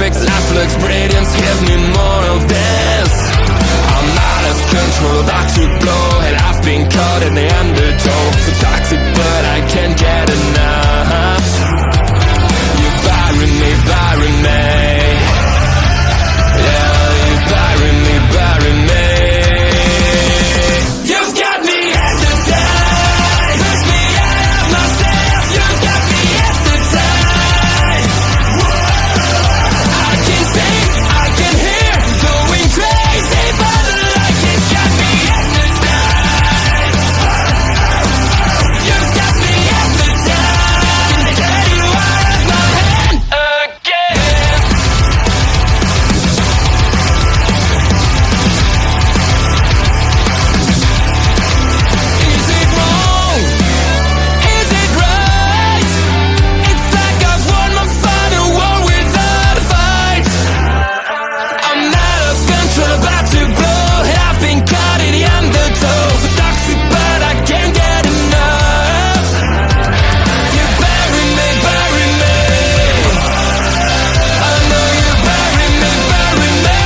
perfect, life looks brilliant, give me more of this. I'm out of control, about to blow, and I've been caught in the undertow. So toxic, but I can't get enough. You bury me, bury me. Yeah, you bury me, bury me. You've got me hypnotized, push me out of myself. You've got me hypnotized. I can see, I can hear, going crazy, but the light has got me hypnotized. You've got me hypnotized. Can get you out of my head again. Is it wrong? Is it right? It's like I've won my final war without a fight. I'm out of control, about to blow, and I've been caught in the undertow. So toxic, but I can't get enough. You bury me, bury me. I know you bury me, bury me.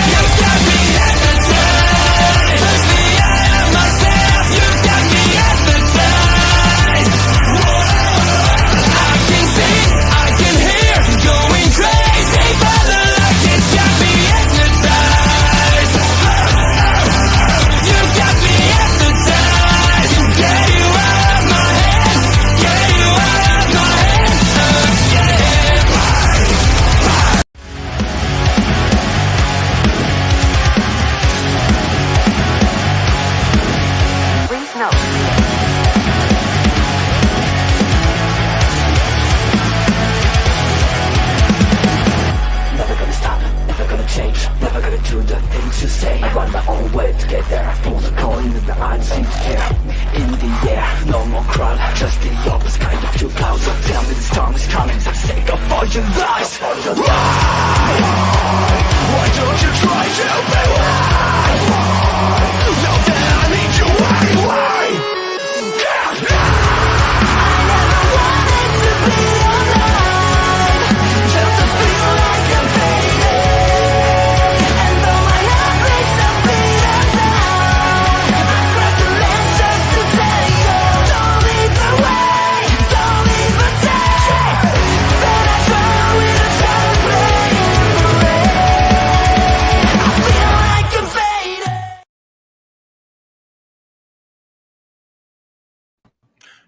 You've got me hypnotized, push me out of myself. You've got me hypnotized. I can see, I can hear, going crazy, but the light has got me hypnotized. You've got me hypnotized. Get you out of my head, get you out of my head again. Please note. Never gonna stop, never gonna change, never gonna do the things you say. I run my own way to get there. Things are calling and I don't seem to care. In the air, no more crowd, just the opposite kind of two clouds. So tell me this time is coming, for the sake of all your lies. Why don't you try to be why? Now that I need you, why?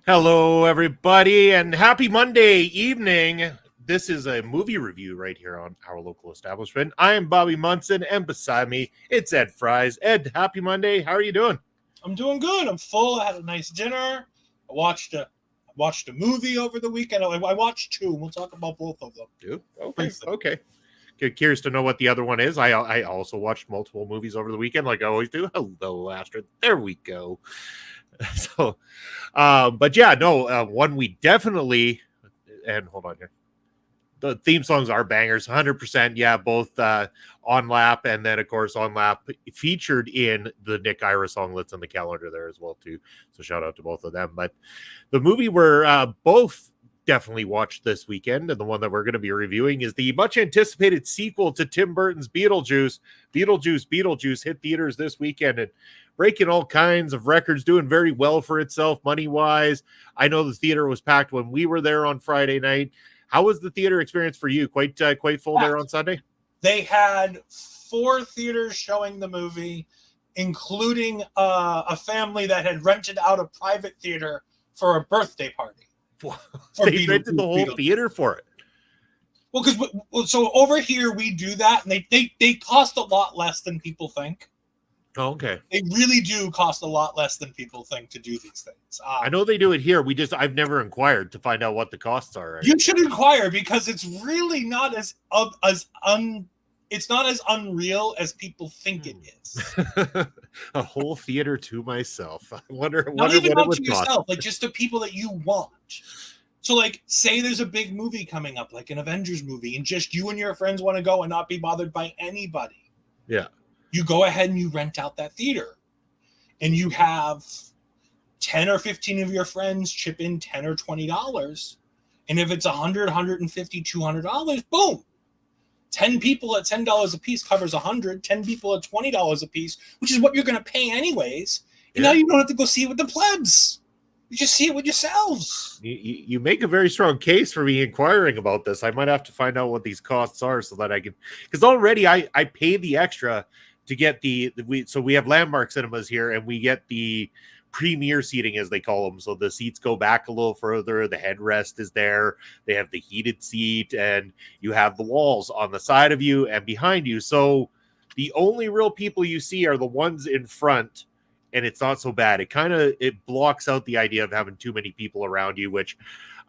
Hello, everybody, and happy Monday evening. This is a movie review right here on our local establishment. I am Bobby Munson, and beside me, it's Ed Fries. Ed, happy Monday. How are you doing? I'm doing good. I'm full. I had a nice dinner. I watched a movie over the weekend. I watched two. We'll talk about both of them. Dude, okay. Curious to know what the other one is. I also watched multiple movies over the weekend, like I always do. Hello, Astrid. There we go. So, but yeah, no, one we definitely, and hold on here. The theme songs are bangers, 100%. Yeah, both On Lap and then, of course, On Lap featured in the Nick Ira song that's on the calendar there as well, too. So shout out to both of them. But the movie we're both definitely watched this weekend, and the one that we're going to be reviewing is the much anticipated sequel to Tim Burton's Beetlejuice. Beetlejuice hit theaters this weekend and breaking all kinds of records, doing very well for itself money-wise. I know the theater was packed when we were there on Friday night. How was the theater experience for you? Quite full there on Sunday? They had 4 theaters showing the movie, including a family that had rented out a private theater for a birthday party. They rented the whole theater for it? Well, so over here we do that, and they cost a lot less than people think. Oh, okay. They really do cost a lot less than people think to do these things. I know they do it here. I've never inquired to find out what the costs are. Right? You should inquire, because it's really not it's not as unreal as people think it is. A whole theater to myself. I wonder not even what it up would to cost. yourself, like just the people that you want. So, like, say there's a big movie coming up, like an Avengers movie, and just you and your friends want to go and not be bothered by anybody. Yeah. You go ahead and you rent out that theater, and you have 10 or 15 of your friends chip in $10 or $20, And if it's $100, $150, $200, boom. 10 people at $10 a piece covers 100. 10 people at $20 a piece, which is what you're going to pay anyways. And now you don't have to go see it with the plebs. You just see it with yourselves. You make a very strong case for me inquiring about this. I might have to find out what these costs are so that I can, because already I pay the extra to get so we have Landmark Cinemas here, and we get the premier seating, as they call them. So the seats go back a little further. The headrest is there. They have the heated seat, and you have the walls on the side of you and behind you. So the only real people you see are the ones in front, and it's not so bad. It blocks out the idea of having too many people around you, which,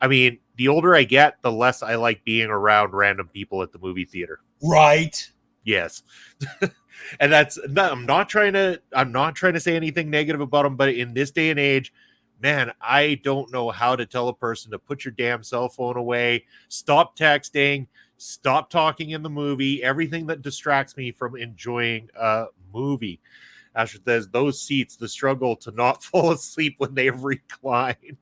I mean, the older I get, the less I like being around random people at the movie theater. Right. Yes. And I'm not trying to say anything negative about them, but in this day and age, man, I don't know how to tell a person to put your damn cell phone away, stop texting, stop talking in the movie, everything that distracts me from enjoying a movie. Asher says those seats, the struggle to not fall asleep when they recline.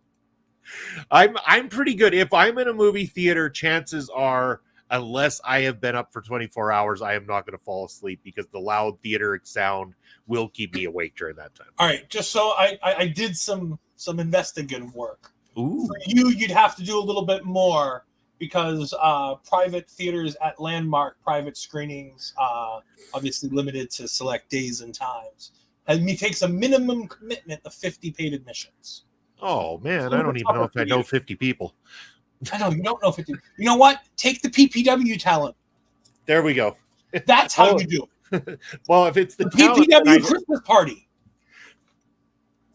I'm pretty good. If I'm in a movie theater, chances are, unless I have been up for 24 hours, I am not going to fall asleep because the loud theater sound will keep me awake during that time. All right, just so I did some investigative work. Ooh. For you, you'd have to do a little bit more because private theaters at Landmark, private screenings, obviously limited to select days and times, and it takes a minimum commitment of 50 paid admissions. Oh, man, I don't even know if I know 50 people. I know, you don't know 50. You know what? Take the PPW talent. There we go. That's how you do it. Well, if it's the PPW Christmas party.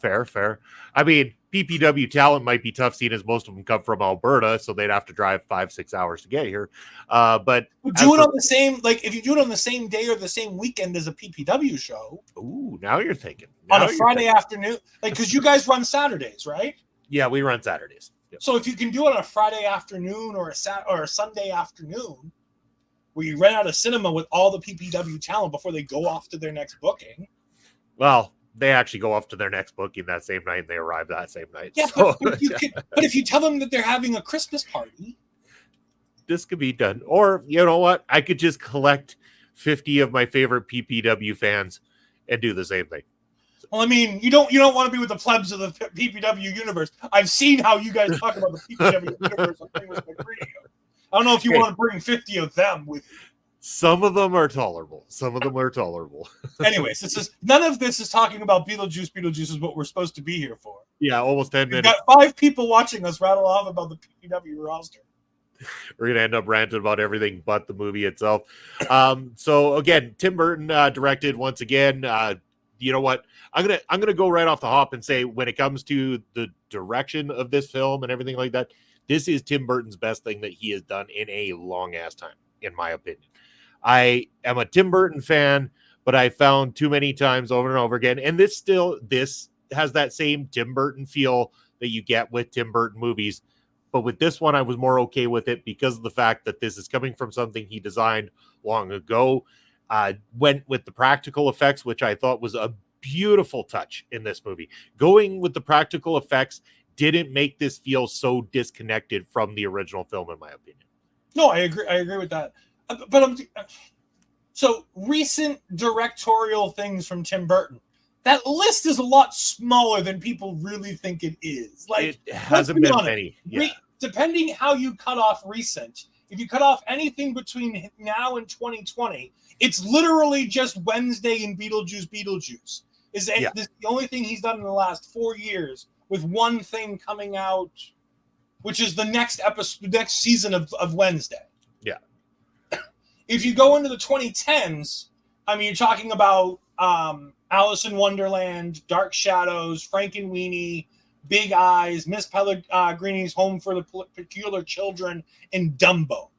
Fair. I mean, PPW talent might be tough, seeing as most of them come from Alberta, so they'd have to drive 5-6 hours to get here. But do it on the same, like if you do it on the same day or the same weekend as a PPW show. Ooh, now you're thinking. On a Friday afternoon, like because you guys run Saturdays, right? Yeah, we run Saturdays. Yep. So if you can do it on a Friday afternoon or a Sunday afternoon, where you rent out a cinema with all the PPW talent before they go off to their next booking. Well, they actually go off to their next booking that same night, and they arrive that same night. Yeah, so, but if you tell them that they're having a Christmas party, this could be done. Or you know what? I could just collect 50 of my favorite PPW fans and do the same thing. Well, I mean, you don't want to be with the plebs of the PPW universe. I've seen how you guys talk about the PPW universe on Famous Radio. I don't know if you want to bring 50 of them with you. Some of them are tolerable. Anyways, none of this is talking about Beetlejuice. Beetlejuice is what we're supposed to be here for. Yeah, almost 10 minutes. We've got 5 people watching us rattle off about the PPW roster. We're going to end up ranting about everything but the movie itself. So again, Tim Burton directed once again. You know what? I'm gonna go right off the hop and say, when it comes to the direction of this film and everything like that, this is Tim Burton's best thing that he has done in a long ass time, in my opinion. I am a Tim Burton fan, but I found too many times over and over again, and this has that same Tim Burton feel that you get with Tim Burton movies. But with this one, I was more okay with it because of the fact that this is coming from something he designed long ago. Went with the practical effects, which I thought was a beautiful touch in this movie. Going with the practical effects didn't make this feel so disconnected from the original film, in my opinion. No, I agree with that. But so recent directorial things from Tim Burton. That list is a lot smaller than people really think it is. Like, it hasn't been honest, many. Yeah. Depending how you cut off recent, if you cut off anything between now and 2020, it's literally just Wednesday and Beetlejuice Beetlejuice. This is the only thing he's done in the last 4 years, with one thing coming out, which is the next episode, next season of Wednesday. Yeah. If you go into the 2010s, I mean, you're talking about Alice in Wonderland, Dark Shadows, Frankenweenie, Big Eyes, Miss Pellegrini's Home for the Peculiar Children, and Dumbo.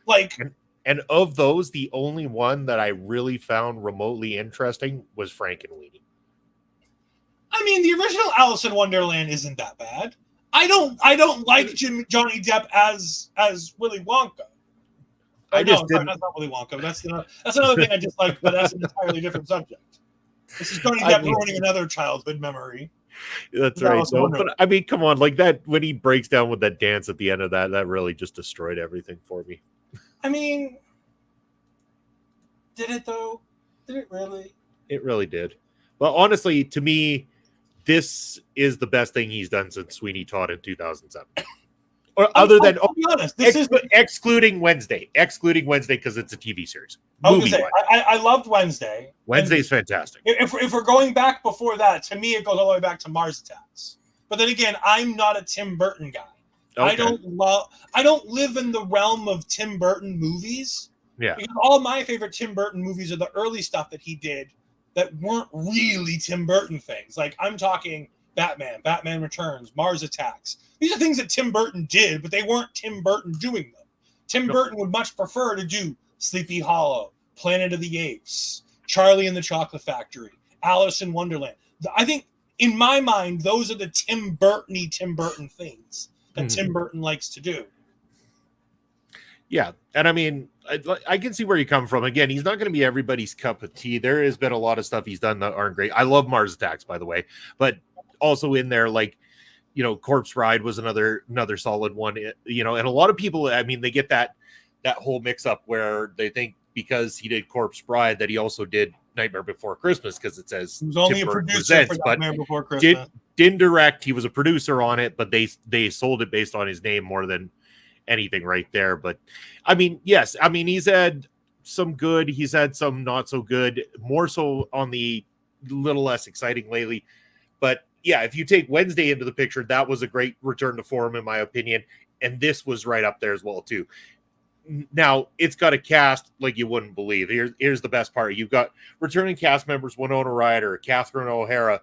Like, and of those, the only one that I really found remotely interesting was Frankenweenie. I mean, the original Alice in Wonderland isn't that bad. I don't like Johnny Depp as Willy Wonka. That's not Willy Wonka. That's another thing I dislike, but that's an entirely different subject. This is Johnny Depp ruining another childhood memory. That's That right. was No, wonderful. but I mean, come on, like that when he breaks down with that dance at the end of that really just destroyed everything for me. I mean, did it though? Did it really? It really did. Well, honestly, to me, this is the best thing he's done since Sweeney Todd in 2007. Or other than I'll be honest, this is. excluding Wednesday because it's a TV series. I was gonna say, Movie-wise. I loved Wednesday. Wednesday's fantastic. If we're going back before that, to me, it goes all the way back to Mars Attacks. But then again, I'm not a Tim Burton guy. Okay. I don't live in the realm of Tim Burton movies. Yeah. Because all my favorite Tim Burton movies are the early stuff that he did that weren't really Tim Burton things. Like I'm talking Batman, Batman Returns, Mars Attacks. These are things that Tim Burton did, but they weren't Tim Burton doing them. Tim Burton would much prefer to do Sleepy Hollow, Planet of the Apes, Charlie and the Chocolate Factory, Alice in Wonderland. I think, in my mind, those are the Tim Burton things that Tim Burton likes to do. Yeah, and I mean, I can see where you come from. Again, he's not going to be everybody's cup of tea. There has been a lot of stuff he's done that aren't great. I love Mars Attacks, by the way, but also in there, like, you know, Corpse Bride was another solid one. You know, and a lot of people, I mean, they get that whole mix up where they think because he did Corpse Bride that he also did Nightmare Before Christmas because it says he was only Tim a Burton producer presents, for Nightmare Before Christmas. Didn't direct. He was a producer on it, but they sold it based on his name more than anything right there. But I mean, yes, I mean, he's had some good, he's had some not so good, more so on the little less exciting lately. But yeah, if you take Wednesday into the picture, that was a great return to form, in my opinion. And this was right up there as well, too. Now, it's got a cast like you wouldn't believe. Here's the best part. You've got returning cast members, Winona Ryder, Catherine O'Hara,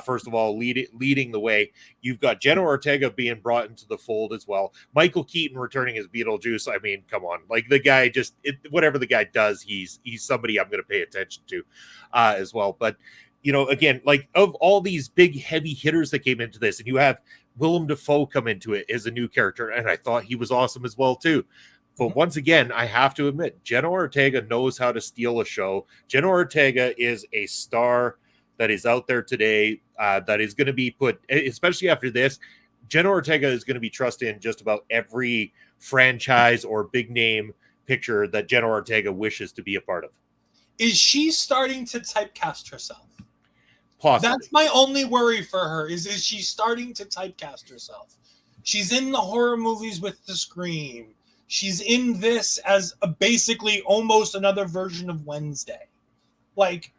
first of all, leading the way. You've got Jenna Ortega being brought into the fold as well. Michael Keaton returning as Beetlejuice. I mean, come on. Like, the guy whatever the guy does, he's somebody I'm going to pay attention to as well. But, you know, again, like, of all these big heavy hitters that came into this, and you have Willem Dafoe come into it as a new character, and I thought he was awesome as well, too. But once again, I have to admit, Jenna Ortega knows how to steal a show. Jenna Ortega is a star that is out there today that is going to be put, especially after this, Jenna Ortega is going to be trusted in just about every franchise or big name picture that Jenna Ortega wishes to be a part of. Is she starting to typecast herself? Possibly. That's my only worry for her, is she starting to typecast herself? She's in the horror movies with the Scream. She's in this as basically almost another version of Wednesday. Like,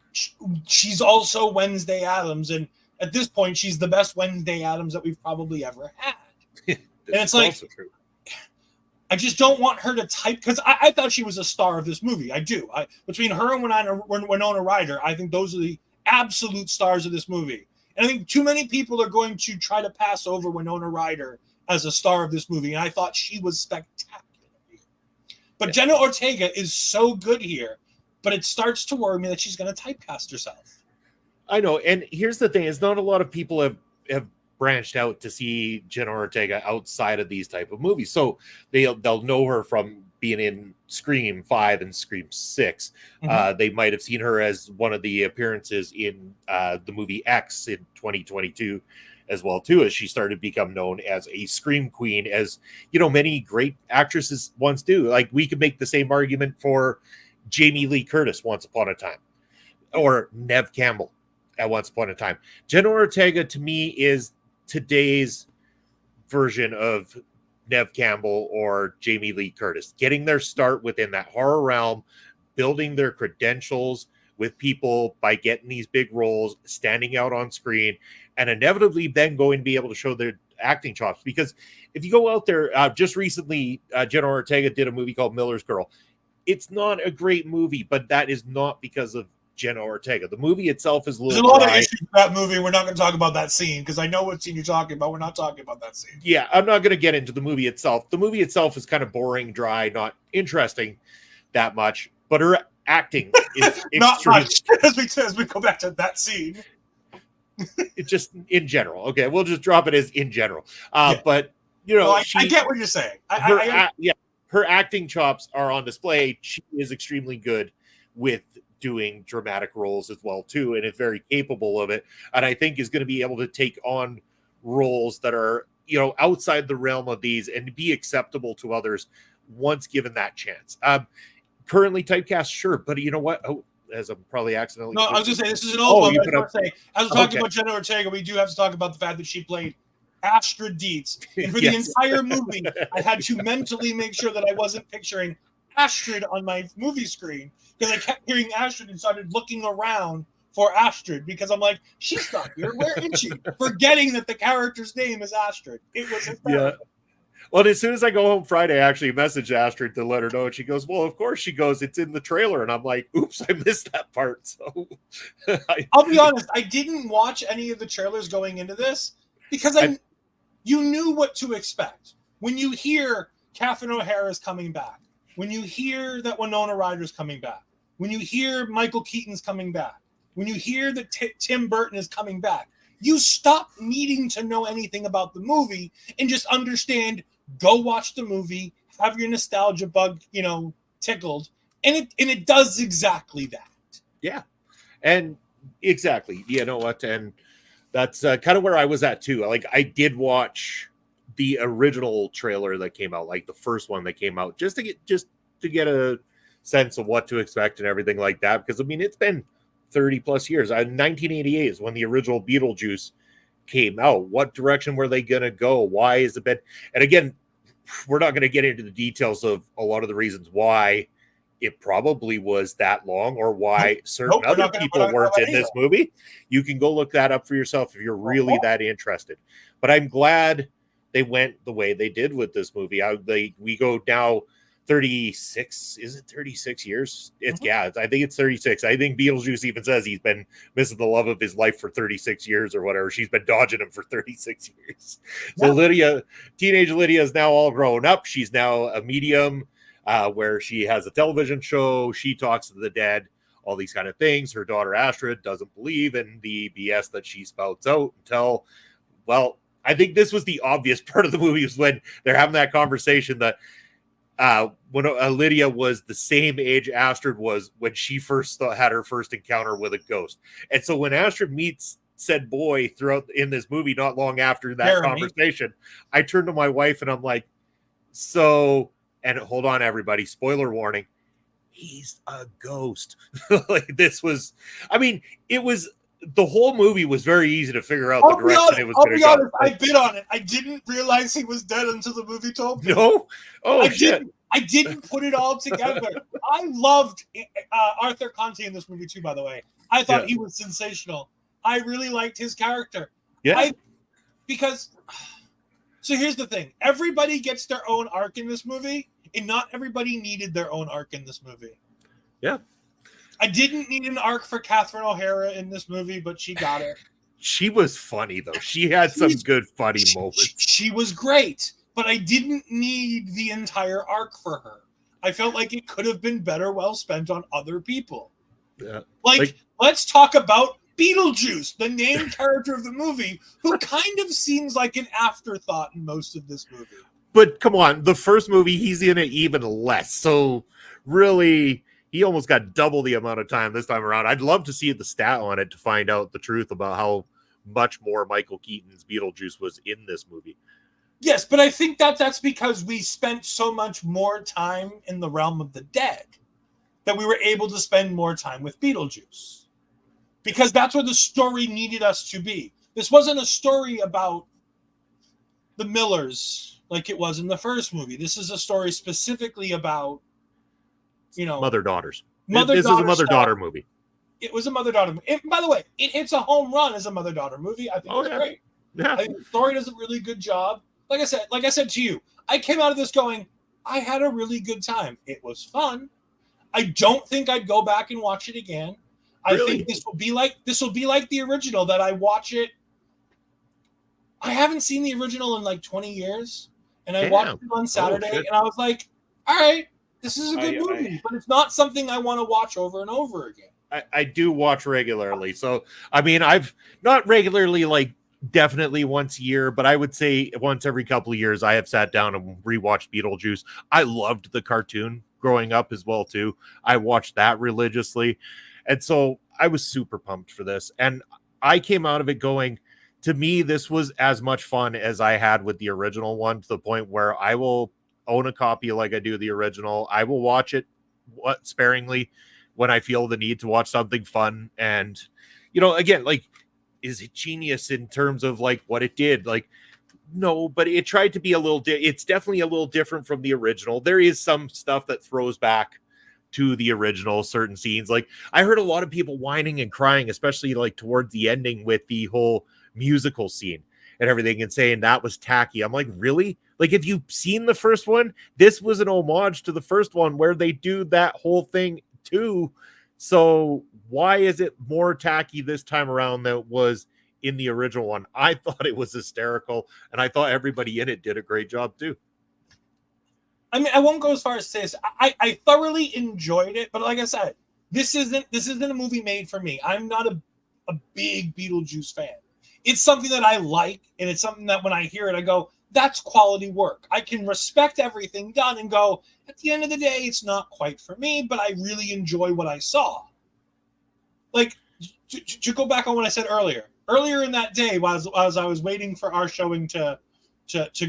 she's also Wednesday Addams, and at this point, she's the best Wednesday Addams that we've probably ever had. And it's like, true. I just don't want her to type, because I thought she was a star of this movie. I do. Between her and Winona Ryder, I think those are the absolute stars of this movie. And I think too many people are going to try to pass over Winona Ryder as a star of this movie, and I thought she was spectacular. But Jenna Ortega is so good here, but it starts to worry me that she's going to typecast herself. I know, and here's the thing: is not a lot of people have branched out to see Jenna Ortega outside of these type of movies, so they'll know her from being in Scream 5 and Scream 6. They might have seen her as one of the appearances in the movie X in 2022. As well, too, as she started to become known as a scream queen, as you know, many great actresses once do. Like, we could make the same argument for Jamie Lee Curtis once upon a time, or Neve Campbell at once upon a time. Jenna Ortega, to me, is today's version of Neve Campbell or Jamie Lee Curtis, getting their start within that horror realm, building their credentials with people by getting these big roles, standing out on screen, and inevitably then going to be able to show their acting chops. Because if you go out there, just recently, Jenna Ortega did a movie called Miller's Girl. It's not a great movie, but that is not because of Jenna Ortega. The movie itself is a little There's a lot dry. of issues with that movie. We're not going to talk about that scene, because I know what scene you're talking about. We're not talking about that scene. Yeah, I'm not going to get into the movie itself. The movie itself is kind of boring, dry, not interesting that much, but her acting is not much, as we go back to that scene. It's just in general. Okay, we'll just drop it as in general. But you know, I get what you're saying. Her acting chops are on display. She is extremely good with doing dramatic roles as well too, and is very capable of it, and I think is going to be able to take on roles that are, you know, outside the realm of these and be acceptable to others once given that chance. Currently typecast, sure, but you know what? Oh, as I'm probably accidentally. No, I was just saying this is an old one. You But I was put gonna say, as we're talking about Jenna Ortega, we do have to talk about the fact that she played Astrid Dietz, and for the Yes. entire movie, I had to mentally make sure that I wasn't picturing Astrid on my movie screen because I kept hearing Astrid and started looking around for Astrid because I'm like, she's not here. Where is she? Forgetting that the character's name is Astrid. It was hysterical. Yeah. Well, as soon as I go home Friday, I actually messaged Astrid to let her know, and she goes, "Well, of course." She goes, "It's in the trailer," and I'm like, "Oops, I missed that part." So, I'll be honest, I didn't watch any of the trailers going into this because you knew what to expect. When you hear Catherine O'Hara is coming back, when you hear that Winona Ryder's coming back, when you hear Michael Keaton's coming back, when you hear that Tim Burton is coming back, you stop needing to know anything about the movie and just understand. Go watch the movie, have your nostalgia bug, you know, tickled, and it does exactly that. Yeah, and exactly. You know what? And that's kind of where I was at too. Like, I did watch the original trailer that came out, like the first one that came out, just to get a sense of what to expect and everything like that. Because I mean, it's been 30 plus years. 1988 is when the original Beetlejuice came out. What direction were they going to go? Why is it been? And again, we're not going to get into the details of a lot of the reasons why it probably was that long or why certain other people weren't in this movie. You can go look that up for yourself if you're really that interested. But I'm glad they went the way they did with this movie. We go now 36. Is it 36 years? It's I think it's 36. I think Beetlejuice even says he's been missing the love of his life for 36 years or whatever. She's been dodging him for 36 years. So teenage Lydia is now all grown up. She's now a medium where she has a television show. She talks to the dead, all these kind of things. Her daughter Astrid doesn't believe in the BS that she spouts out until, well, I think this was the obvious part of the movie is when they're having that conversation that when Lydia was the same age Astrid was when she first had her first encounter with a ghost. And so when Astrid meets said boy throughout in this movie, not long after that conversation, I turned to my wife and I'm like, so, and hold on, everybody, spoiler warning, he's a ghost. Like this was, I mean, it was, the whole movie was very easy to figure out the direction it was going to go. Honest, I bid on it. I didn't realize he was dead until the movie told me. No? Oh, shit. I didn't put it all together. I loved Arthur Conte in this movie too, by the way. I thought he was sensational. I really liked his character. Yeah. So here's the thing. Everybody gets their own arc in this movie, and not everybody needed their own arc in this movie. Yeah. I didn't need an arc for Catherine O'Hara in this movie, but she got it. She was funny, though. She had some good funny moments. She was great, but I didn't need the entire arc for her. I felt like it could have been better well spent on other people. Yeah. Like let's talk about Beetlejuice, the main character of the movie, who kind of seems like an afterthought in most of this movie. But come on, the first movie, he's in it even less. So really, he almost got double the amount of time this time around. I'd love to see the stat on it to find out the truth about how much more Michael Keaton's Beetlejuice was in this movie. Yes, but I think that's because we spent so much more time in the realm of the dead that we were able to spend more time with Beetlejuice. Because that's where the story needed us to be. This wasn't a story about the Millers like it was in the first movie. This is a story specifically about, you know, mother-daughters. This is a mother-daughter movie. It was a mother-daughter movie. By the way, it hits a home run as a mother-daughter movie. I think it's great. Yeah. I think the story does a really good job. Like I said to you, I came out of this going, I had a really good time. It was fun. I don't think I'd go back and watch it again. I think this will be like the original, that I watch it. I haven't seen the original in like 20 years, and I watched it on Saturday, and I was like, all right, this is a good movie, but it's not something I want to watch over and over again. I do watch regularly. So, I mean, I've not regularly, like definitely once a year, but I would say once every couple of years, I have sat down and rewatched Beetlejuice. I loved the cartoon growing up as well, too. I watched that religiously. And so I was super pumped for this. And I came out of it going, to me, this was as much fun as I had with the original one, to the point where I will own a copy like I do the original. I will watch it sparingly when I feel the need to watch something fun. And, again, like, is it genius in terms of like what it did? Like, no, but it tried to be a little, it's definitely a little different from the original. There is some stuff that throws back to the original, certain scenes. Like, I heard a lot of people whining and crying, especially like towards the ending with the whole musical scene and everything, and saying that was tacky. I'm like, really? Like, if you've seen the first one, this was an homage to the first one where they do that whole thing too. So why is it more tacky this time around than it was in the original one? I thought it was hysterical, and I thought everybody in it did a great job too. I mean, I won't go as far as to say this. I thoroughly enjoyed it, but like I said, this isn't a movie made for me. I'm not a big Beetlejuice fan. It's something that I like, and it's something that when I hear it, I go, that's quality work. I can respect everything done and go, at the end of the day, it's not quite for me, but I really enjoy what I saw. Like, to go back on what I said earlier in that day, as I was waiting for our showing to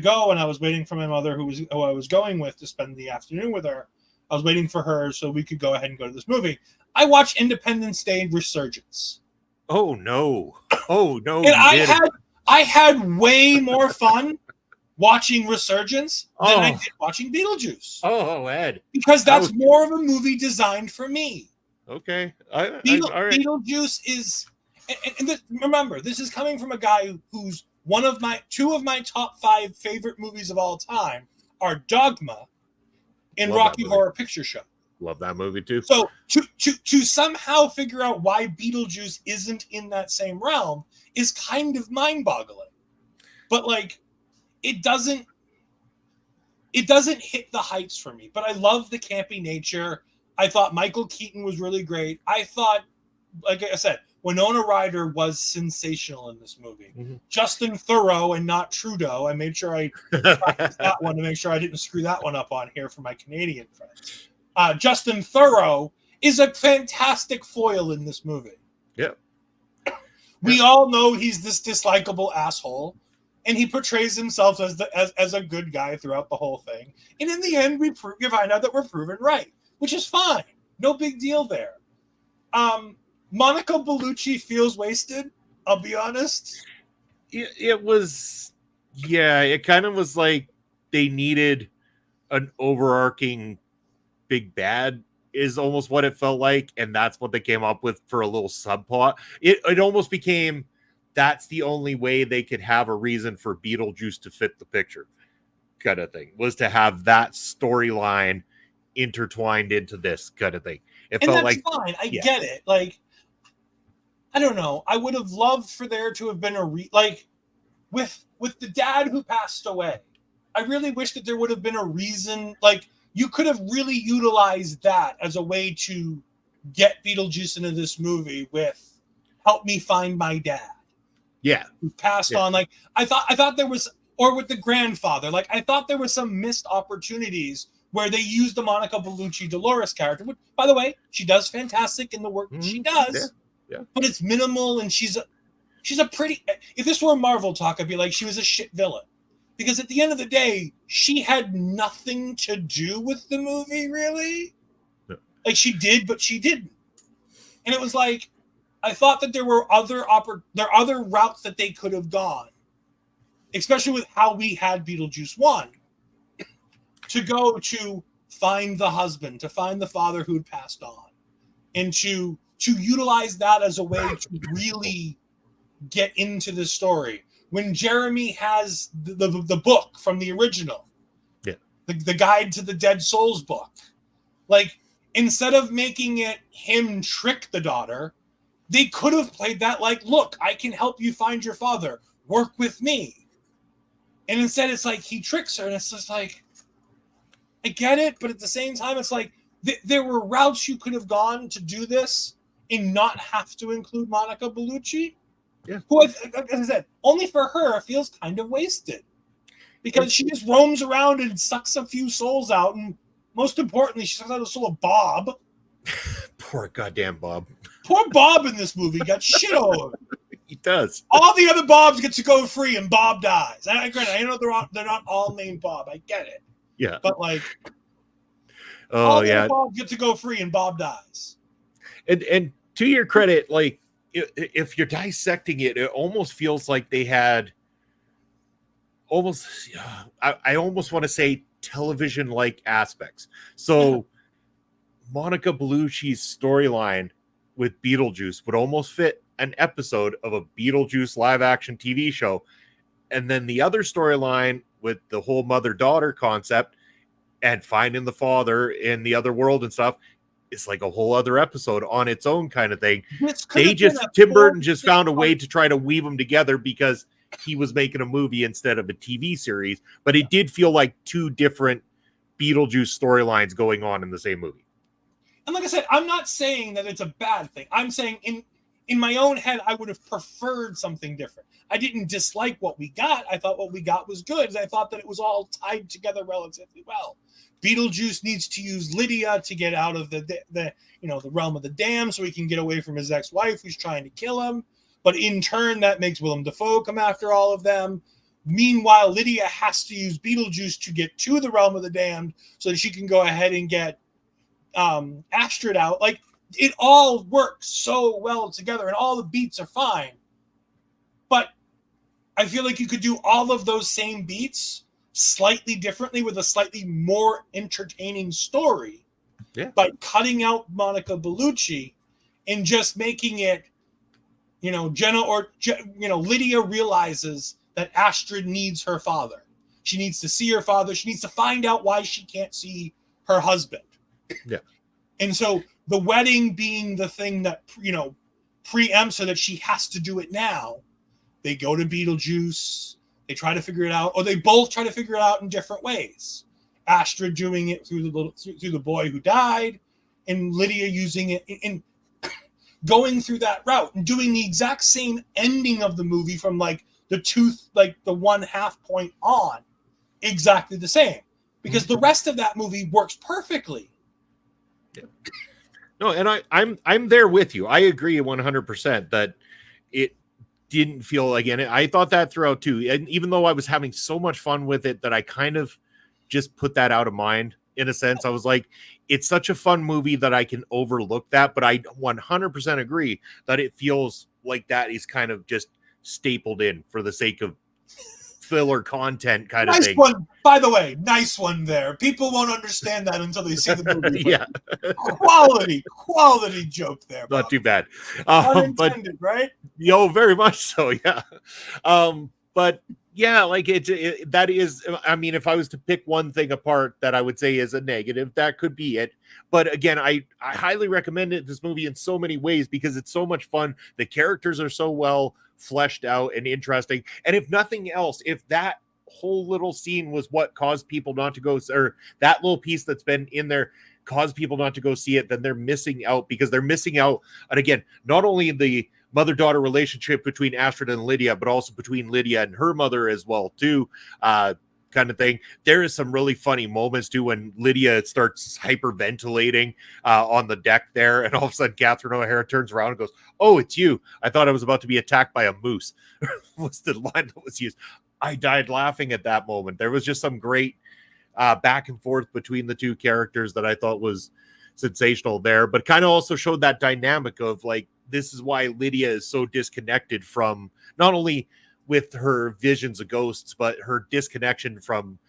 go, and I was waiting for my mother, who I was going with to spend the afternoon with her. I was waiting for her so we could go ahead and go to this movie. I watched Independence Day Resurgence. Oh no! Oh no! And I had way more fun watching Resurgence than I did watching Beetlejuice. Oh, Ed, because that's more of a movie designed for me. Okay, Beetlejuice is, and remember, this is coming from a guy who's two of my top 5 favorite movies of all time are Dogma and Rocky Horror Picture Show. Love that movie too. So to somehow figure out why Beetlejuice isn't in that same realm is kind of mind-boggling. But like, it doesn't hit the heights for me. But I love the campy nature. I thought Michael Keaton was really great. I thought, like I said, Winona Ryder was sensational in this movie. Mm-hmm. Justin Theroux and not Trudeau. I made sure I practiced that one to make sure I didn't screw that one up on here for my Canadian friends. Justin Theroux is a fantastic foil in this movie. Yeah. We all know he's this dislikable asshole, and he portrays himself as a good guy throughout the whole thing. And in the end, we find out that we're proven right, which is fine. No big deal there. Monica Bellucci feels wasted, I'll be honest. It was, yeah, it kind of was like they needed an overarching big bad is almost what it felt like, and that's what they came up with for a little subplot. It almost became that's the only way they could have a reason for Beetlejuice to fit the picture, kind of thing, was to have that storyline intertwined into this kind of thing. It felt like fine. I get it. Like, I don't know. I would have loved for there to have been with the dad who passed away. I really wish that there would have been a reason. Like, you could have really utilized that as a way to get Beetlejuice into this movie with "Help me find my dad." Yeah, who passed on. Like, I thought there was, or with the grandfather. Like, I thought there was some missed opportunities where they used the Monica Bellucci Dolores character, which, by the way, she does fantastic in the work that she does. Yeah. But it's minimal, and she's a pretty. If this were Marvel talk, I'd be like, she was a shit villain, because at the end of the day, she had nothing to do with the movie, really. No. Like, she did, but she didn't. And it was like, I thought that there were other routes that they could have gone, especially with how we had Beetlejuice 1, to go to find the husband, to find the father who had passed on, and to utilize that as a way to really get into the story. When Jeremy has the book from the original, the Guide to the Dead Souls book, like, instead of making it him trick the daughter, they could have played that like, look, I can help you find your father. Work with me. And instead it's like he tricks her, and it's just like, I get it, but at the same time, it's like there were routes you could have gone to do this and not have to include Monica Bellucci. Yeah. Who, as I said, only for her feels kind of wasted, because she just roams around and sucks a few souls out, and most importantly, she sucks out the soul of Bob. Poor goddamn Bob. Poor Bob in this movie got shit all over. He does. All the other Bobs get to go free, and Bob dies. I know they're not all named Bob. I get it. Yeah. But like, Oh all the yeah. other Bobs get to go free, and Bob dies. And to your credit, like if you're dissecting it, it almost feels like they had almost I almost want to say television-like aspects. So Monica Bellucci's storyline with Beetlejuice would almost fit an episode of a Beetlejuice live-action TV show. And then the other storyline with the whole mother-daughter concept and finding the father in the other world and stuff, it's like a whole other episode on its own kind of thing. Tim Burton just found a way to try to weave them together because he was making a movie instead of a TV series, but it did feel like two different Beetlejuice storylines going on in the same movie. And like I said, I'm not saying that it's a bad thing. I'm saying in my own head, I would have preferred something different. I didn't dislike what we got. I thought what we got was good. I thought that it was all tied together relatively well. Beetlejuice needs to use Lydia to get out of the realm of the damned so he can get away from his ex-wife who's trying to kill him. But in turn, that makes Willem Dafoe come after all of them. Meanwhile, Lydia has to use Beetlejuice to get to the realm of the damned so that she can go ahead and get Astrid out. Like, it all works so well together and all the beats are fine. But I feel like you could do all of those same beats slightly differently with a slightly more entertaining story by cutting out Monica Bellucci and just making it, Lydia realizes that Astrid needs her father. She needs to see her father. She needs to find out why she can't see her husband. Yeah. And so the wedding being the thing that, preempts her that she has to do it now, they go to Beetlejuice. They try to figure it out, or they both try to figure it out in different ways. Astrid doing it through the boy who died, and Lydia using it in going through that route and doing the exact same ending of the movie from like the 1/2 point on, exactly the same, because the rest of that movie works perfectly. Yeah. No, and I'm there with you. I agree 100% that it didn't feel like, and I thought that throughout too. And even though I was having so much fun with it that I kind of just put that out of mind in a sense. I was like, it's such a fun movie that I can overlook that, but I 100% agree that it feels like that is kind of just stapled in for the sake of filler content kind of thing. Nice one, by the way. Nice one there. People won't understand that until they see the movie. Yeah. quality joke there. Not too bad. Unintended, right? Very much so. Yeah. But yeah, like that is, I mean, if I was to pick one thing apart that I would say is a negative, that could be it. But again, I highly recommend this movie in so many ways because it's so much fun. The characters are so well fleshed out and interesting. And if nothing else, if that whole little scene was what caused people not to go, or that little piece that's been in there caused people not to go see it, then they're missing out, because they're missing out. And again, not only the mother-daughter relationship between Astrid and Lydia, but also between Lydia and her mother as well too, kind of thing. There is some really funny moments too when Lydia starts hyperventilating on the deck there, and all of a sudden Catherine O'Hara turns around and goes, "Oh, it's you. I thought I was about to be attacked by a moose." Was the line that was used. I died laughing at that moment. There was just some great back and forth between the two characters that I thought was sensational there, but kind of also showed that dynamic of like, this is why Lydia is so disconnected from not only with her visions of ghosts, but her disconnection from,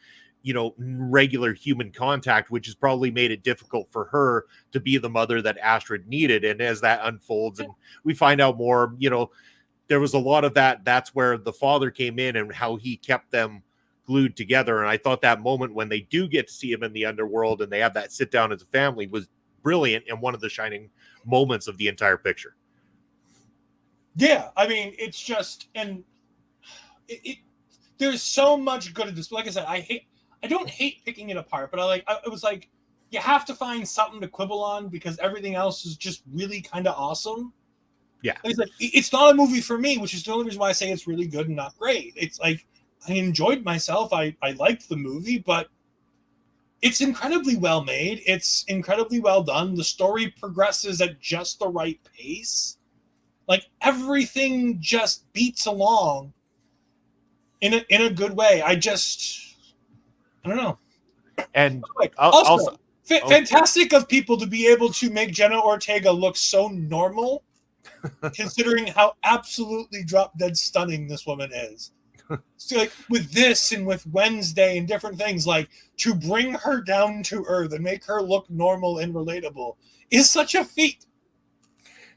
regular human contact, which has probably made it difficult for her to be the mother that Astrid needed. And as that unfolds and we find out more, there was a lot of that. That's where the father came in and how he kept them glued together. And I thought that moment when they do get to see him in the underworld and they have that sit down as a family was brilliant and one of the shining moments of the entire picture. Yeah, I mean, it's just, and there's so much good at this. Like I said, I don't hate picking it apart, but it was like, you have to find something to quibble on because everything else is just really kind of awesome. Yeah. And it's like, it's not a movie for me, which is the only reason why I say it's really good and not great. It's like, I enjoyed myself. I liked the movie, but It's incredibly well made. It's incredibly well done. The story progresses at just the right pace. Like everything just beats along in a good way. I don't know. And Also, fantastic of people to be able to make Jenna Ortega look so normal, considering how absolutely drop dead stunning this woman is. So like with this and with Wednesday and different things, like to bring her down to earth and make her look normal and relatable is such a feat.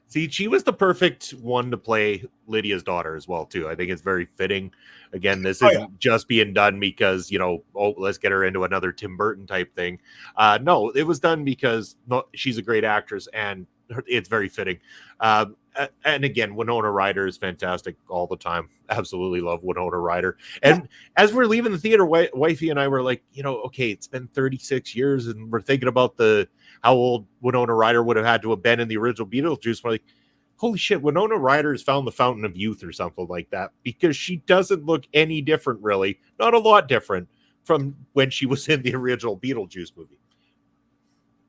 See, she was the perfect one to play Lydia's daughter as well, too. I think it's very fitting. Again, this isn't just being done because, let's get her into another Tim Burton type thing. No, it was done because she's a great actress and it's very fitting. And again, Winona Ryder is fantastic all the time. Absolutely love Winona Ryder. And as we're leaving the theater, wifey and I were like, okay, it's been 36 years and we're thinking about how old Winona Ryder would have had to have been in the original Beetlejuice. We're like, holy shit, Winona Ryder has found the fountain of youth or something like that, because she doesn't look any different, really. Not a lot different from when she was in the original Beetlejuice movie.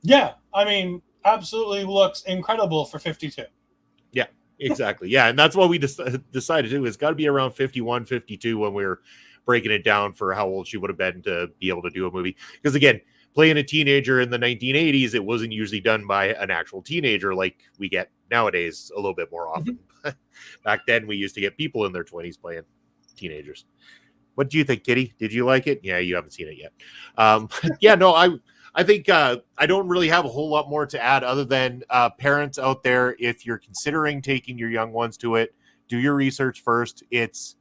Yeah, I mean, absolutely looks incredible for 52. Yeah, exactly. Yeah, and that's what we decided to do. It's got to be around 51, 52 when we were breaking it down for how old she would have been to be able to do a movie. Because again, playing a teenager in the 1980s, it wasn't usually done by an actual teenager like we get nowadays a little bit more often. Mm-hmm. Back then, we used to get people in their 20s playing teenagers. What do you think, Kitty? Did you like it? Yeah, you haven't seen it yet. Yeah, no, I think I don't really have a whole lot more to add other than parents out there, if you're considering taking your young ones to it, do your research first. It's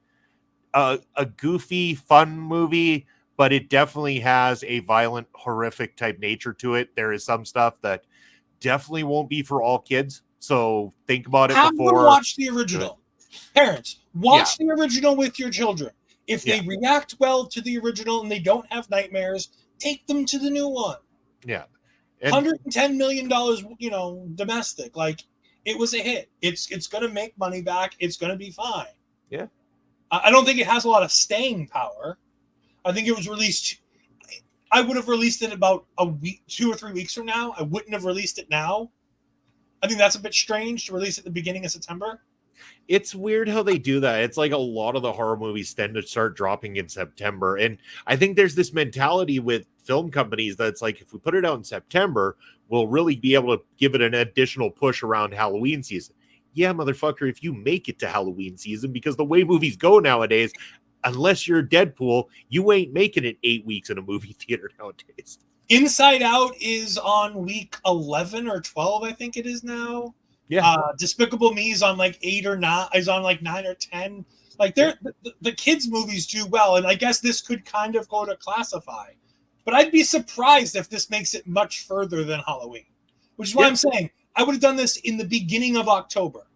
a goofy, fun movie, but it definitely has a violent, horrific type nature to it. There is some stuff that definitely won't be for all kids. So think about it before. Have them watch the original. Parents, watch the original with your children. If they react well to the original and they don't have nightmares, take them to the new one. Yeah. And $110 million, domestic. Like, it was a hit. It's going to make money back. It's going to be fine. Yeah. I don't think it has a lot of staying power. I think it was released. I would have released it about a week, 2 or 3 weeks from now. I wouldn't have released it now. I think that's a bit strange to release it at the beginning of September. It's weird how they do that. It's like a lot of the horror movies tend to start dropping in September. And I think there's this mentality with film companies that's like, if we put it out in September, we'll really be able to give it an additional push around Halloween season. Yeah, motherfucker, if you make it to Halloween season, because the way movies go nowadays, unless you're Deadpool, you ain't making it 8 weeks in a movie theater nowadays. Inside Out is on week 11 or 12, I think it is now. Yeah. Despicable Me is on like 8 or 9, is on like 9 or 10. Like the kids' movies do well, and I guess this could kind of go to classify. But I'd be surprised if this makes it much further than Halloween, which is why I'm saying I would have done this in the beginning of October.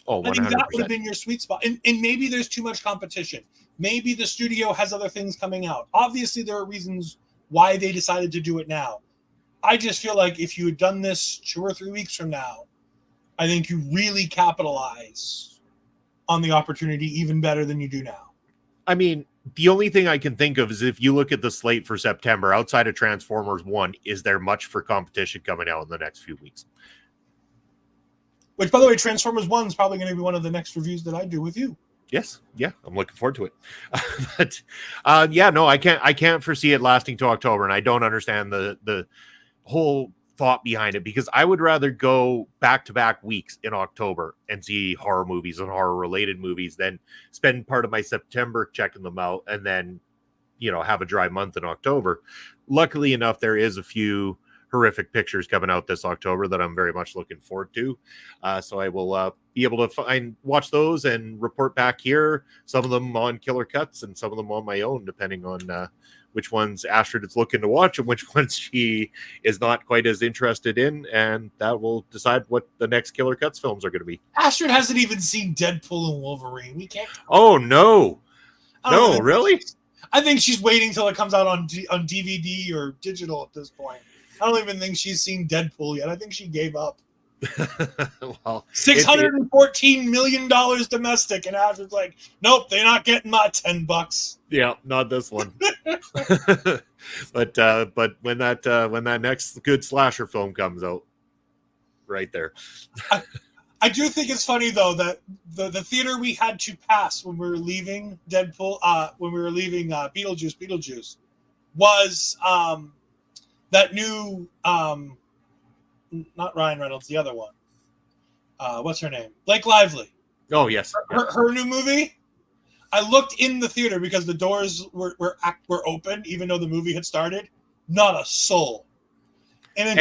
Oh, 100%. I think that would have been your sweet spot. And maybe there's too much competition. Maybe the studio has other things coming out. Obviously, there are reasons why they decided to do it now. I just feel like if you had done this 2 or 3 weeks from now, I think you really capitalize on the opportunity even better than you do now. I mean, the only thing I can think of is if you look at the slate for September, outside of Transformers 1, is there much for competition coming out in the next few weeks? Which, by the way, Transformers 1 is probably going to be one of the next reviews that I do with you. Yes. Yeah. I'm looking forward to it. But I can't foresee it lasting to October. And I don't understand the whole thought behind it, because I would rather go back-to-back weeks in October and see horror movies and horror-related movies than spend part of my September checking them out and then, have a dry month in October. Luckily enough, there is a few horrific pictures coming out this October that I'm very much looking forward to. So I will be able to watch those and report back here, some of them on Killer Cuts and some of them on my own, depending on which ones Astrid is looking to watch and which ones she is not quite as interested in. And that will decide what the next Killer Cuts films are going to be. Astrid hasn't even seen Deadpool and Wolverine. We can't. Oh, no. No, really? I think she's waiting till it comes out on DVD or digital at this point. I don't even think she's seen Deadpool yet. I think she gave up. Well, $614 million domestic, and Ashford's like, nope, they're not getting my $10. yeah, not this one. But when that next good slasher film comes out, right there. I do think it's funny though that the theater we had to pass when we were leaving Beetlejuice was that new not Ryan Reynolds, the other one. What's her name? Blake Lively. Oh yes, her new movie. I looked in the theater because the doors were open, even though the movie had started. Not a soul. An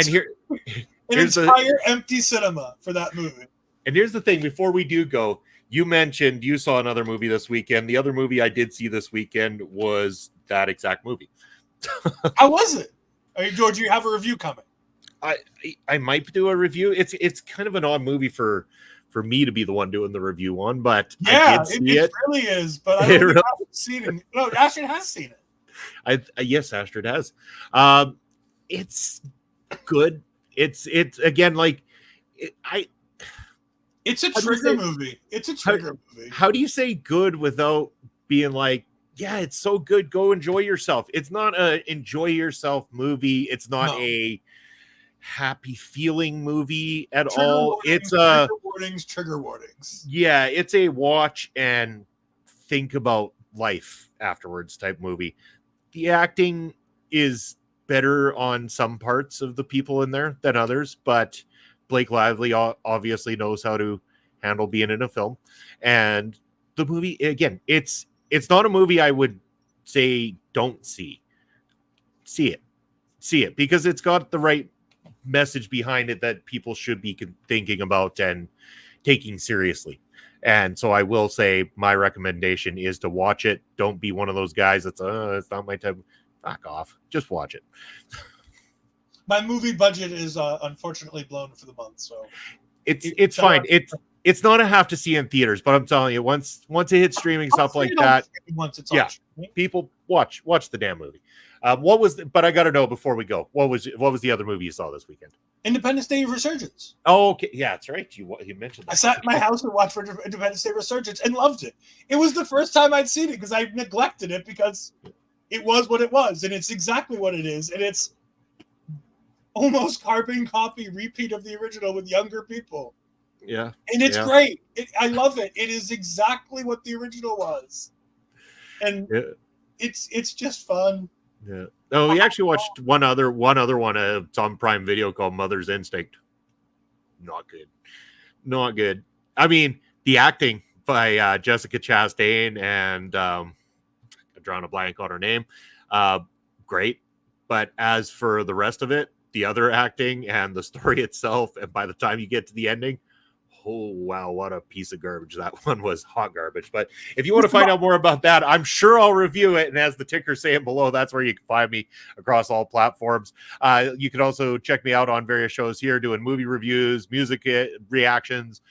entire empty cinema for that movie. And here's the thing: before we do go, you mentioned you saw another movie this weekend. The other movie I did see this weekend was that exact movie. How was it? George, do you have a review coming? I might do a review. It's kind of an odd movie for me to be the one doing the review on, but yeah, it really is. But I haven't seen it. No, Astrid has seen it. Yes, Astrid has. It's good. It's again like It's a trigger movie. It's a trigger movie. How do you say good without being like, yeah, it's so good, go enjoy yourself? It's not a enjoy yourself movie. It's not a happy feeling movie at all. It's trigger warnings. Yeah, it's a watch and think about life afterwards type movie. The acting is better on some parts of the people in there than others, but Blake Lively obviously knows how to handle being in a film. And the movie, again, it's not a movie I would say don't see. See it because it's got the right message behind it that people should be thinking about and taking seriously. And so I will say my recommendation is to watch it. Don't be one of those guys that's it's not my type. Back off. Just watch it. My movie budget is unfortunately blown for the month, so it's fine. It's not a have to see in theaters, but I'm telling you, once it hits streaming, stuff like that, once it's people watch the damn movie. But I got to know before we go, what was the other movie you saw this weekend? Independence Day Resurgence. Oh, okay, yeah, that's right. You mentioned that. I sat in my house and watched Independence Day Resurgence and loved it. It was the first time I'd seen it because I neglected it because it was what it was, and it's exactly what it is, and it's almost carbon copy repeat of the original with younger people. Yeah. And it's great. I love it. It is exactly what the original was. And it's just fun. Yeah. Oh, we actually watched one other one. It's on Prime Video called Mother's Instinct. Not good. I mean, the acting by Jessica Chastain and I'm drawing a blank on her name. Great. But as for the rest of it, the other acting and the story itself, and by the time you get to the ending, oh wow, what a piece of garbage that one was. Hot garbage. But if you want to find out more about that, I'm sure I'll review it, and as the ticker saying below, that's where you can find me across all platforms. You can also check me out on various shows here doing movie reviews, music reactions.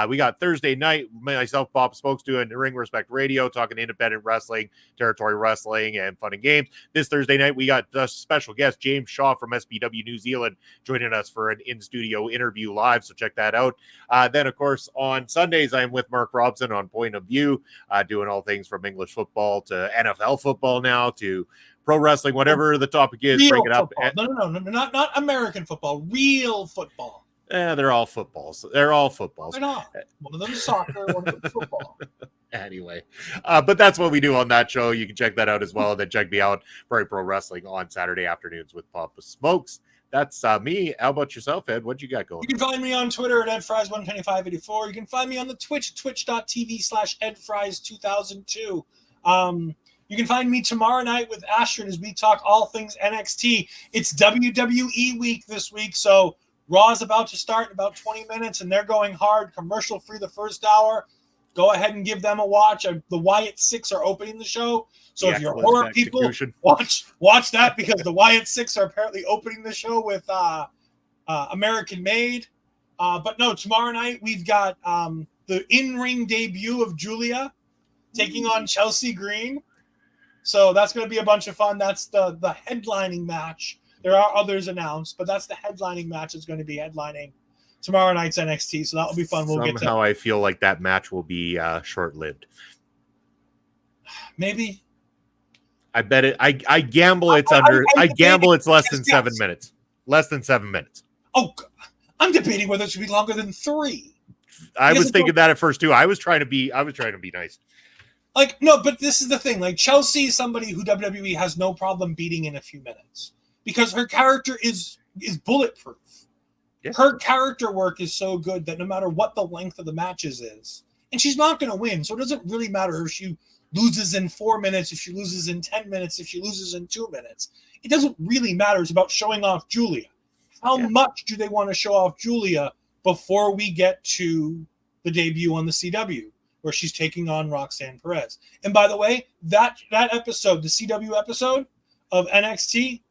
We got Thursday night, myself, Bob Spokes, doing Ring Respect Radio, talking independent wrestling, territory wrestling, and fun and games. This Thursday night, we got a special guest, James Shaw from SBW New Zealand, joining us for an in-studio interview live, so check that out. Then, of course, on Sundays, I'm with Mark Robson on Point of View, doing all things from English football to NFL football now to pro wrestling, whatever the topic is, real break it up. No, not American football, real football. They're all footballs. They're all footballs. They're not. One of them is soccer, one of them is football. Anyway, but that's what we do on that show. You can check that out as well. And then check me out for Pro Wrestling on Saturday afternoons with Papa Smokes. That's me. How about yourself, Ed? What you got going? You can find me on Twitter at EdFries12584. You can find me on the Twitch, twitch.tv/EdFries2002. You can find me tomorrow night with Astrid as we talk all things NXT. It's WWE week this week, so Raw is about to start in about 20 minutes, and they're going hard, commercial-free the first hour. Go ahead and give them a watch. The Wyatt Six are opening the show. So if you're horror people, watch that because the Wyatt Six are apparently opening the show with American Made. But no, tomorrow night we've got the in-ring debut of Julia taking on Chelsea Green. So that's going to be a bunch of fun. That's the headlining match. There are others announced, but that's the headlining match that's going to be headlining tomorrow night's NXT, so that will be fun. We'll Somehow I feel like that match will be short-lived. Maybe. I bet it. I gamble it's it's less than 7 minutes. Less than 7 minutes. Oh, I'm debating whether it should be longer than 3. I was thinking that at first too. I was trying to be nice. Like, no, but this is the thing. Like, Chelsea is somebody who WWE has no problem beating in a few minutes because her character is bulletproof. Yeah. Her character work is so good that no matter what the length of the matches is, and she's not going to win, so it doesn't really matter if she loses in 4 minutes, if she loses in 10 minutes, if she loses in 2 minutes. It doesn't really matter. It's about showing off Julia. How much do they want to show off Julia before we get to the debut on the CW, where she's taking on Roxanne Perez? And by the way, that episode, the CW episode of NXT,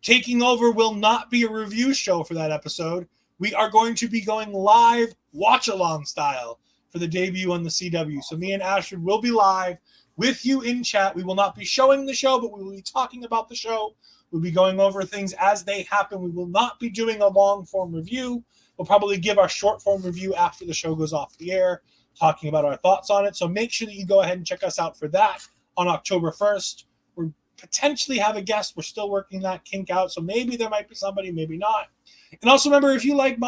Taking Over will not be a review show for that episode. We are going to be going live, watch-along style, for the debut on the CW. So me and Ashford will be live with you in chat. We will not be showing the show, but we will be talking about the show. We'll be going over things as they happen. We will not be doing a long-form review. We'll probably give our short-form review after the show goes off the air, talking about our thoughts on it. So make sure that you go ahead and check us out for that on October 1st. We potentially have a guest. We're still working that kink out, so maybe there might be somebody, maybe not. And also remember, if you like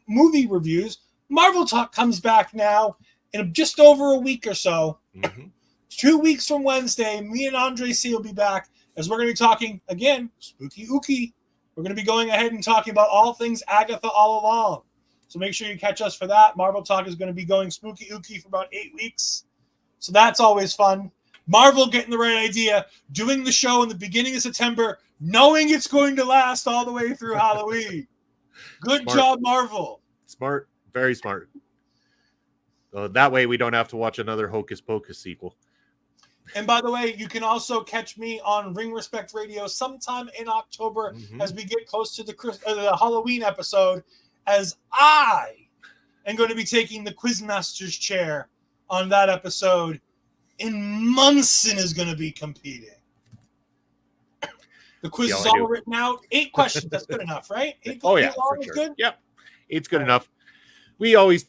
movie reviews, Marvel Talk comes back now in just over a week or so. Mm-hmm. 2 weeks from Wednesday, me and Andre C will be back as we're going to be talking, again, Spooky Ookie. We're going to be going ahead and talking about all things Agatha all along. So make sure you catch us for that. Marvel Talk is going to be going Spooky Ookie for about 8 weeks. So that's always fun. Marvel getting the right idea, doing the show in the beginning of September, knowing it's going to last all the way through Halloween. Good job, Marvel. Smart. Very smart. That way we don't have to watch another Hocus Pocus sequel. And by the way, you can also catch me on Ring Respect Radio sometime in October as we get close to the Halloween episode, as I am going to be taking the Quizmaster's chair on that episode, and Munson is going to be competing. The quiz is all written out. 8 questions. That's good enough, right? 8 for sure. Good? Yep. 8's good enough. We always,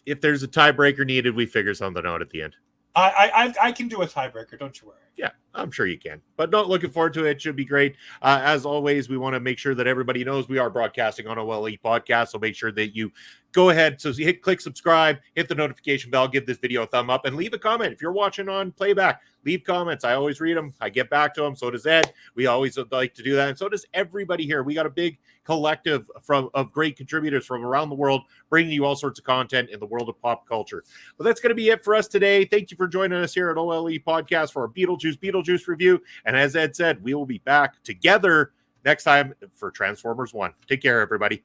if there's a tiebreaker needed, we figure something out at the end. I can do a tiebreaker. Don't you worry. Yeah, I'm sure you can. But not looking forward to it. It should be great. As always, we want to make sure that everybody knows we are broadcasting on OLE Podcast. So make sure that you go ahead. So click subscribe, hit the notification bell, give this video a thumb up, and leave a comment. If you're watching on playback, leave comments. I always read them. I get back to them. So does Ed. We always like to do that. And so does everybody here. We got a big collective of great contributors from around the world, bringing you all sorts of content in the world of pop culture. But that's going to be it for us today. Thank you for joining us here at OLE Podcast for our Beetlejuice review. And as Ed said, we will be back together next time for Transformers 1. Take care, everybody.